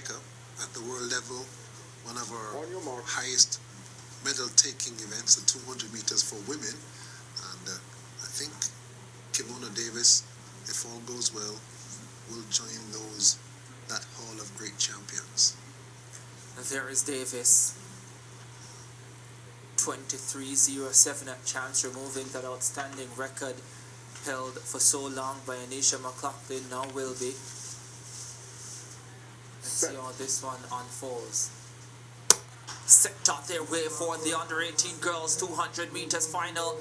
Jamaica at the world level, one of our highest medal-taking events, the 200 meters for women. And I think Kivona Davis, if all goes well, will join that hall of great champions. There is Davis. 23.07 at chance, removing that outstanding record held for so long by Anisha McLaughlin. Now will be. Let's see how this one unfolds. Set up their way for the under 18 girls 200 meters final.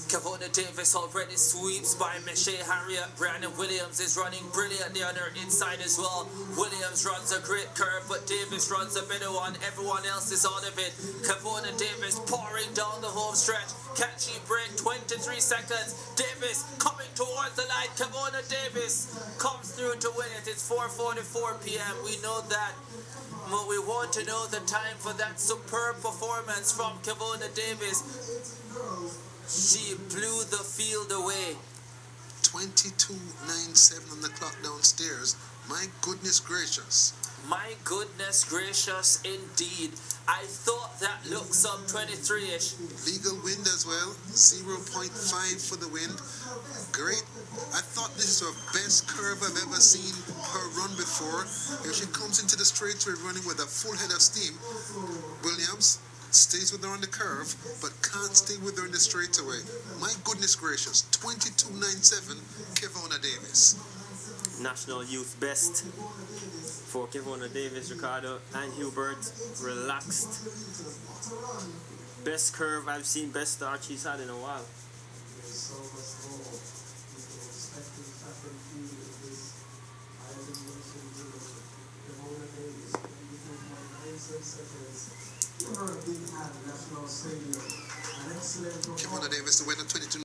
Kivona Davis already sweeps by Michelle Harriet. Brandon Williams is running brilliantly on her inside as well. Williams runs a great curve, but Davis runs a better one. Everyone else is out of it. Kivona Davis pouring down the home stretch. Can she break 23 seconds? Davis coming towards the line. Kivona Davis comes through to win it. It's 4:44 p.m. We know that. But we want to know the time for that superb performance from Kivona Davis. She blew the field away. 22.97 on the clock downstairs. My goodness gracious. My goodness gracious indeed. I thought that looked some 23-ish. Legal wind as well. 0.5 for the wind. Great. I thought this is her best curve I've ever seen her run before. If she comes into the straightaway running with a full head of steam, Williams stays with her on the curve, but can't stay with her in the straightaway. My goodness gracious. 22.97, Kivona Davis. National youth best for Kivona Davis, Ricardo and Hubert. Relaxed. Best curve I've seen, best start she's had in a while. Kivona Davis, the winner, 22.